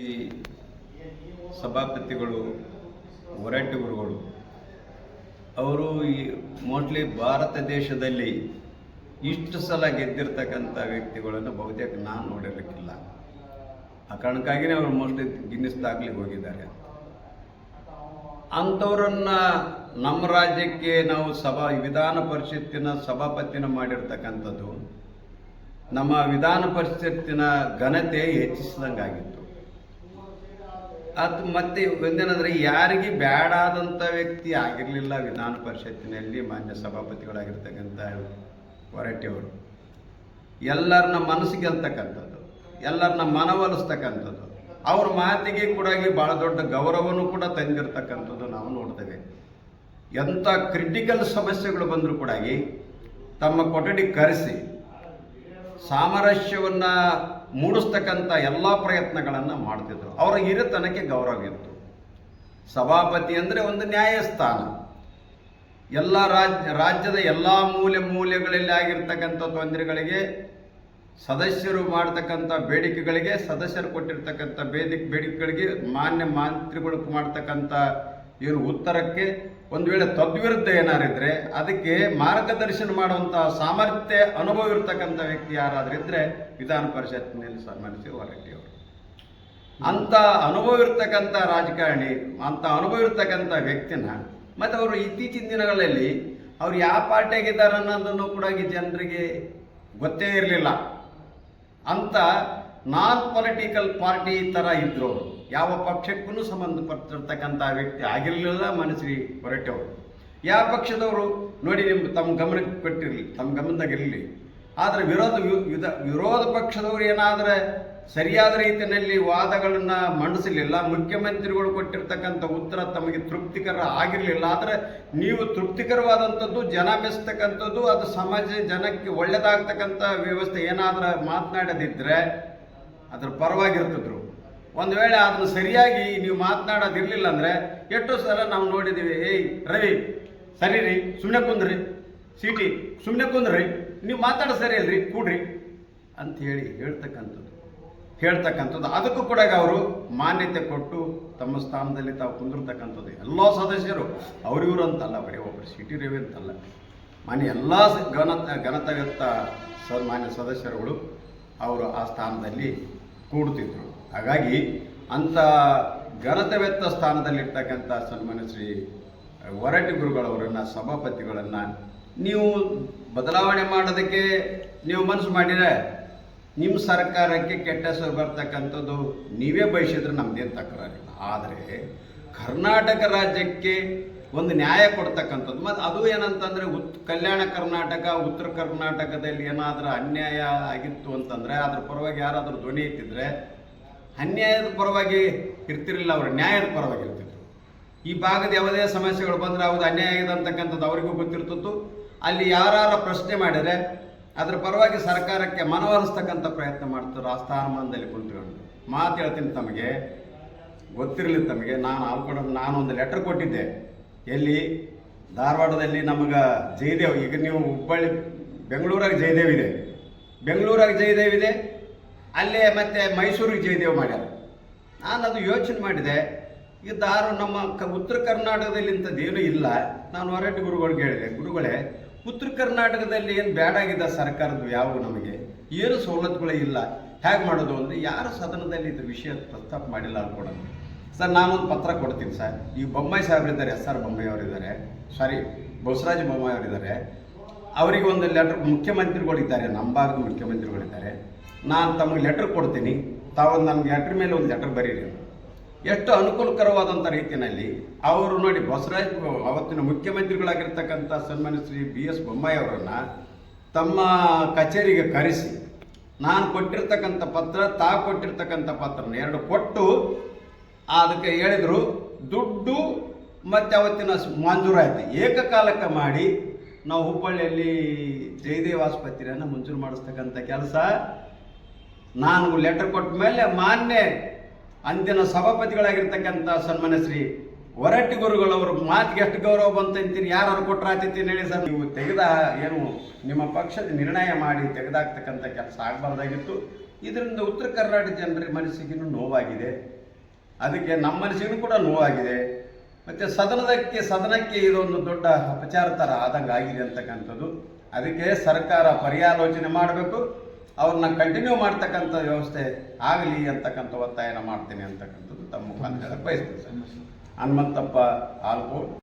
ಈ ಸಭಾಪತಿಗಳು ಹೊರಟ್ಟಿ ಗುರುಗಳು ಅವರು ಈ ಮೋಸ್ಟ್ಲಿ ಭಾರತ ದೇಶದಲ್ಲಿ ಇಷ್ಟು ಸಲ ಗೆದ್ದಿರ್ತಕ್ಕಂಥ ವ್ಯಕ್ತಿಗಳನ್ನು ಬಹುತೇಕ ನಾನು ನೋಡಿರಲಿಕ್ಕಿಲ್ಲ. ಆ ಕಾರಣಕ್ಕಾಗಿಯೇ ಅವರು ಮೋಸ್ಟ್ಲಿ ಗಿನ್ನಿಸ್ ದಾಖಲೆಗೆ ಹೋಗಿದ್ದಾರೆ. ಅಂಥವ್ರನ್ನ ನಮ್ಮ ರಾಜ್ಯಕ್ಕೆ ನಾವು ವಿಧಾನ ಪರಿಷತ್ತಿನ ಸಭಾಪತಿನ ಮಾಡಿರ್ತಕ್ಕಂಥದ್ದು ನಮ್ಮ ವಿಧಾನ ಪರಿಷತ್ತಿನ ಘನತೆ ಹೆಚ್ಚಿಸಿದಂಗಾಗಿತ್ತು. ಅದು ಮತ್ತೆ ಒಂದೇನಂದರೆ ಯಾರಿಗೆ ಬೇಡಾದಂಥ ವ್ಯಕ್ತಿ ಆಗಿರಲಿಲ್ಲ ವಿಧಾನ ಪರಿಷತ್ತಿನಲ್ಲಿ ಮಾನ್ಯ ಸಭಾಪತಿಗಳಾಗಿರ್ತಕ್ಕಂಥ ಹೊರಟ್ಟಿಯವರು. ಎಲ್ಲರನ್ನ ಮನಸ್ಸು ಗೆಲ್ತಕ್ಕಂಥದ್ದು, ಎಲ್ಲರನ್ನ ಮನವೊಲಿಸ್ತಕ್ಕಂಥದ್ದು, ಅವ್ರ ಮಾತಿಗೆ ಕೂಡ ಭಾಳ ದೊಡ್ಡ ಗೌರವನೂ ಕೂಡ ತಂದಿರತಕ್ಕಂಥದ್ದು ನಾವು ನೋಡ್ತೇವೆ. ಎಂಥ ಕ್ರಿಟಿಕಲ್ ಸಮಸ್ಯೆಗಳು ಬಂದರೂ ಕೂಡ ತಮ್ಮ ಕೊಠಡಿ ಕರೆಸಿ ಸಾಮರಸ್ಯವನ್ನು ಮೂಡಿಸ್ತಕ್ಕಂಥ ಎಲ್ಲ ಪ್ರಯತ್ನಗಳನ್ನು ಮಾಡ್ತಿದ್ರು. ಅವರ ಹಿರಿತನಕ್ಕೆ ಗೌರವ ಇತ್ತು. ಸಭಾಪತಿ ಅಂದರೆ ಒಂದು ನ್ಯಾಯಸ್ಥಾನ. ಎಲ್ಲ ರಾಜ್ಯದ ಎಲ್ಲ ಮೂಲೆಗಳಲ್ಲಿ ಆಗಿರ್ತಕ್ಕಂಥ ತೊಂದರೆಗಳಿಗೆ, ಸದಸ್ಯರು ಮಾಡ್ತಕ್ಕಂಥ ಬೇಡಿಕೆಗಳಿಗೆ, ಸದಸ್ಯರು ಕೊಟ್ಟಿರ್ತಕ್ಕಂಥ ಬೇಡಿಕೆಗಳಿಗೆ ಮಾನ್ಯ ಮಂತ್ರಿಗಳು ಮಾಡ್ತಕ್ಕಂಥ ಉತ್ತರಕ್ಕೆ ಒಂದು ವೇಳೆ ತದ್ವಿರುದ್ಧ ಏನಾರಿದ್ರೆ ಅದಕ್ಕೆ ಮಾರ್ಗದರ್ಶನ ಮಾಡುವಂಥ ಸಾಮರ್ಥ್ಯ ಅನುಭವ ಇರತಕ್ಕಂಥ ವ್ಯಕ್ತಿ ಯಾರಾದರೂ ಇದ್ದರೆ ವಿಧಾನ ಪರಿಷತ್ತಿನಲ್ಲಿ ಸನ್ಮಾನಿಸಿ ಹೊರಟ್ಟಿಯವರು. ಅಂಥ ಅನುಭವ ಇರ್ತಕ್ಕಂಥ ರಾಜಕಾರಣಿ, ಅಂಥ ಅನುಭವ ಇರ್ತಕ್ಕಂಥ ವ್ಯಕ್ತಿನ ಮತ್ತು ಅವರು ಇತ್ತೀಚಿನ ದಿನಗಳಲ್ಲಿ ಅವ್ರು ಯಾವ ಪಾರ್ಟಿಯಾಗಿದ್ದಾರೆ ಅನ್ನೋದನ್ನು ಕೂಡ ಜನರಿಗೆ ಗೊತ್ತೇ ಇರಲಿಲ್ಲ. ಅಂಥ ನಾನ್ ಪೊಲಿಟಿಕಲ್ ಪಾರ್ಟಿ ಥರ ಇದ್ದರು ಅವರು. ಯಾವ ಪಕ್ಷಕ್ಕೂ ಸಂಬಂಧಪಟ್ಟಿರ್ತಕ್ಕಂಥ ವ್ಯಕ್ತಿ ಆಗಿರಲಿಲ್ಲ ಮನಸ್ರಿ ಹೊರಟ್ಟವರು. ಯಾವ ಪಕ್ಷದವರು ನೋಡಿ ತಮ್ಮ ಗಮನಕ್ಕೆ ಕೊಟ್ಟಿರಲಿ, ತಮ್ಮ ಗಮನದಾಗಿರಲಿ. ಆದರೆ ವಿರೋಧ ಪಕ್ಷದವರು ಏನಾದರೆ ಸರಿಯಾದ ರೀತಿಯಲ್ಲಿ ವಾದಗಳನ್ನು ಮಂಡಿಸಲಿಲ್ಲ, ಮುಖ್ಯಮಂತ್ರಿಗಳು ಕೊಟ್ಟಿರ್ತಕ್ಕಂಥ ಉತ್ತರ ತಮಗೆ ತೃಪ್ತಿಕರ ಆಗಿರಲಿಲ್ಲ. ಆದರೆ ನೀವು ತೃಪ್ತಿಕರವಾದಂಥದ್ದು, ಜನ ಮೆಚ್ಚತಕ್ಕಂಥದ್ದು, ಅದು ಸಮಾಜ ಜನಕ್ಕೆ ಒಳ್ಳೆಯದಾಗ್ತಕ್ಕಂಥ ವ್ಯವಸ್ಥೆ ಏನಾದರೂ ಮಾತನಾಡದಿದ್ದರೆ ಅದ್ರ ಪರವಾಗಿರ್ತಿದ್ರು. ಒಂದು ವೇಳೆ ಅದನ್ನು ಸರಿಯಾಗಿ ನೀವು ಮಾತನಾಡೋದಿರಲಿಲ್ಲ ಅಂದರೆ ಎಷ್ಟೋ ಸಲ ನಾವು ನೋಡಿದ್ದೀವಿ, ಏಯ್ ರವಿ ಸರಿ ರೀ, ಸುಮ್ಮನೆ ಕುಂದ್ರಿ, ಸಿಟಿ ಸುಮ್ಮನೆ ಕುಂದ್ರಿ, ನೀವು ಮಾತಾಡೋ ಸರಿ ಅಲ್ರಿ, ಕೂಡ್ರಿ ಅಂತ ಹೇಳ್ತಕ್ಕಂಥದ್ದು. ಅದಕ್ಕೂ ಕೂಡ ಅವರು ಮಾನ್ಯತೆ ಕೊಟ್ಟು ತಮ್ಮ ಸ್ಥಾನದಲ್ಲಿ ತಾವು ಕುಂದಿರ್ತಕ್ಕಂಥದ್ದು. ಎಲ್ಲ ಸದಸ್ಯರು ಅವ್ರಿವರು ಅಂತಲ್ಲ, ಬರೀ ಒಬ್ಬರು ಸಿಟಿ ರವಿ ಅಂತಲ್ಲ, ಮಾನ್ಯ ಎಲ್ಲ ಘನತಾಗತ್ತ ಮಾನ್ಯ ಸದಸ್ಯರುಗಳು ಅವರು ಆ ಸ್ಥಾನದಲ್ಲಿ ಕೂಡ್ತಿದ್ರು. ಹಾಗಾಗಿ ಅಂಥ ಘನತೆವೆತ್ತ ಸ್ಥಾನದಲ್ಲಿರ್ತಕ್ಕಂಥ ಸನ್ಮಾನ್ಯ ಶ್ರೀ ಹೊರಟ್ಟಿ ಗುರುಗಳವರನ್ನು, ಸಭಾಪತಿಗಳನ್ನು ನೀವು ಬದಲಾವಣೆ ಮಾಡೋದಕ್ಕೆ ನೀವು ಮನಸ್ಸು ಮಾಡಿದರೆ ನಿಮ್ಮ ಸರ್ಕಾರಕ್ಕೆ ಕೆಟ್ಟ ಹೆಸರು ಬರ್ತಕ್ಕಂಥದ್ದು ನೀವೇ ಬಯಸಿದ್ರೆ ನಮ್ಮದೇನು ತಕರಾರಿಲ್ಲ. ಆದರೆ ಕರ್ನಾಟಕ ರಾಜ್ಯಕ್ಕೆ ಒಂದು ನ್ಯಾಯ ಕೊಡ್ತಕ್ಕಂಥದ್ದು, ಮತ್ತು ಅದು ಏನಂತಂದರೆ ಕಲ್ಯಾಣ ಕರ್ನಾಟಕ, ಉತ್ತರ ಕರ್ನಾಟಕದಲ್ಲಿ ಏನಾದರೂ ಅನ್ಯಾಯ ಆಗಿತ್ತು ಅಂತಂದರೆ ಅದ್ರ ಪರವಾಗಿ ಯಾರಾದರೂ ಧ್ವನಿ ಎತ್ತಿದ್ರೆ ಅನ್ಯಾಯದ ಪರವಾಗಿ ಇರ್ತಿರಲಿಲ್ಲ, ಅವರು ನ್ಯಾಯದ ಪರವಾಗಿ ಇರ್ತಿದ್ರು. ಈ ಭಾಗದ ಯಾವುದೇ ಸಮಸ್ಯೆಗಳು ಬಂದರೆ ಅವ್ದು ಅನ್ಯಾಯ ಆಗಿದೆ ಅಂತಕ್ಕಂಥದ್ದು ಅವರಿಗೂ ಗೊತ್ತಿರ್ತಿತ್ತು. ಅಲ್ಲಿ ಯಾರು ಪ್ರಶ್ನೆ ಮಾಡಿದರೆ ಅದ್ರ ಪರವಾಗಿ ಸರ್ಕಾರಕ್ಕೆ ಮನವೊಲಿಸ್ತಕ್ಕಂಥ ಪ್ರಯತ್ನ ಮಾಡ್ತಾರೆ. ಆ ಸ್ಥಾನಮಾನದಲ್ಲಿ ಕುಂತ್ಕೊಂಡು ಮಾತು ಹೇಳ್ತೀನಿ, ತಮಗೆ ಗೊತ್ತಿರಲಿ. ತಮಗೆ ನಾನು ಒಂದು ಲೆಟರ್ ಕೊಟ್ಟಿದ್ದೆ. ಎಲ್ಲಿ? ಧಾರವಾಡದಲ್ಲಿ ನಮಗೆ ಜಯದೇವ್, ಈಗ ನೀವು ಬೆಂಗಳೂರಾಗ ಜಯದೇವ್ ಇದೆ, ಅಲ್ಲೇ ಮತ್ತೆ ಮೈಸೂರಿಗೆ ಜಯದೇವ್ ಮಾಡ್ಯಾರ. ನಾನು ಅದು ಯೋಚನೆ ಮಾಡಿದೆ, ಈ ನಮ್ಮ ಉತ್ತರ ಕರ್ನಾಟಕದಲ್ಲಿ ಇಂಥದ್ದೇನೂ ಇಲ್ಲ. ನಾನು ಹೊರಟ್ಟಿ ಗುರುಗಳಿಗೆ ಹೇಳಿದೆ, ಗುರುಗಳೇ ಉತ್ತರ ಕರ್ನಾಟಕದಲ್ಲಿ ಏನು ಬ್ಯಾಡಾಗಿದೆ ಸರ್ಕಾರದ್ದು, ಯಾವ ನಮಗೆ ಏನು ಸವಲತ್ತುಗಳೇ ಇಲ್ಲ, ಹೇಗೆ ಮಾಡೋದು ಅಂದರೆ ಯಾರು ಸದನದಲ್ಲಿ ಇದ್ರ ವಿಷಯ ಪ್ರಸ್ತಾಪ ಮಾಡಿಲ್ಲ ಅನ್ಕೊಡೋಣ. ಸರ್ ನಾನೊಂದು ಪತ್ರ ಕೊಡ್ತೀನಿ ಸರ್, ಈ ಬೊಮ್ಮಾಯಿ ಸಾಹೇಬರಿದ್ದಾರೆ, SR ಬೊಮ್ಮಾಯಿ ಅವರಿದ್ದಾರೆ, ಬಸವರಾಜ ಬೊಮ್ಮಾಯಿ ಅವರಿದ್ದಾರೆ, ಅವರಿಗೆ ಒಂದು ಲೆಟ್ರ್, ಮುಖ್ಯಮಂತ್ರಿಗಳಿದ್ದಾರೆ, ನಮ್ಮ ಭಾಗದ ಮುಖ್ಯಮಂತ್ರಿಗಳಿದ್ದಾರೆ, ನಾನು ತಮಗೆ ಲೆಟ್ರ್ ಕೊಡ್ತೀನಿ, ತಾವು ನನಗೆ ಲೆಟ್ರ್ ಮೇಲೆ ಒಂದು ಲೆಟ್ರ್ ಬರೀರಿ. ಎಷ್ಟು ಅನುಕೂಲಕರವಾದಂಥ ರೀತಿಯಲ್ಲಿ ಅವರು ನೋಡಿ, ಬಸವರಾಜ್ ಅವತ್ತಿನ ಮುಖ್ಯಮಂತ್ರಿಗಳಾಗಿರ್ತಕ್ಕಂಥ ಸನ್ಮಾನ್ಯ ಶ್ರೀ BS ಬೊಮ್ಮಾಯಿ ಅವರನ್ನು ತಮ್ಮ ಕಚೇರಿಗೆ ಕರೆಸಿ ನಾನು ಕೊಟ್ಟಿರ್ತಕ್ಕಂಥ ಪತ್ರ, ಕೊಟ್ಟಿರ್ತಕ್ಕಂಥ ಪತ್ರನ ಎರಡು ಕೊಟ್ಟು ಅದಕ್ಕೆ ಹೇಳಿದರು, ದುಡ್ಡು ಮತ್ತು ಅವತ್ತಿನ ಮಂಜೂರಾತಿ ಏಕಕಾಲಕ್ಕೆ ಮಾಡಿ ನಾವು ಹುಬ್ಬಳ್ಳಿಯಲ್ಲಿ ಜಯದೇವ್ ಆಸ್ಪತ್ರೆಯನ್ನು ಮಂಜೂರು ಮಾಡಿಸ್ತಕ್ಕಂಥ ಕೆಲಸ ನಾನು ಲೆಟರ್ ಕೊಟ್ಟ ಮೇಲೆ ಮಾನ್ಯ ಅಂದಿನ ಸಭಾಪತಿಗಳಾಗಿರ್ತಕ್ಕಂಥ ಸನ್ಮಾನ್ಯ ಶ್ರೀ ಹೊರಟ್ಟಿ ಗುರುಗಳವರು ಮಾತಿಗೆ ಎಷ್ಟು ಗೌರವ ಬಂತಂತೀರಿ, ಯಾರು ಕೊಟ್ಟರಾಗ್ತೈತಿ ಹೇಳಿ ಸರ್. ನೀವು ತೆಗೆದ ಏನು ನಿಮ್ಮ ಪಕ್ಷದ ನಿರ್ಣಯ ಮಾಡಿ ತೆಗೆದಾಕ್ತಕ್ಕಂಥ ಕೆಲಸ ಆಗಬಾರ್ದಾಗಿತ್ತು. ಇದರಿಂದ ಉತ್ತರ ಕರ್ನಾಟಕ ಜನರ ಮನಸ್ಸಿಗೂ ನೋವಾಗಿದೆ. ಅದಕ್ಕೆ ನಮ್ಮ ಮನಸ್ಸಿಗೂ ಕೂಡ ನೋವಾಗಿದೆ. ಮತ್ತು ಸದನಕ್ಕೆ ಇದೊಂದು ದೊಡ್ಡ ಅಪಚಾರ ಥರ ಆದಂಗೆ ಆಗಿದೆ ಅಂತಕ್ಕಂಥದ್ದು. ಅದಕ್ಕೆ ಸರ್ಕಾರ ಪರ್ಯಾಲೋಚನೆ ಮಾಡಬೇಕು, ಅವ್ರನ್ನ ಕಂಟಿನ್ಯೂ ಮಾಡ್ತಕ್ಕಂಥ ವ್ಯವಸ್ಥೆ ಆಗಲಿ ಅಂತಕ್ಕಂಥ ಒತ್ತಾಯನ ಮಾಡ್ತೀನಿ ಅಂತಕ್ಕಂಥದ್ದು ತಮ್ಮ ಮುಖಾಂತರ ಬಯಸ್ತೀನಿ ಸರ್. ಹನುಮಂತಪ್ಪ ಆಲ್ಕೋಟ್.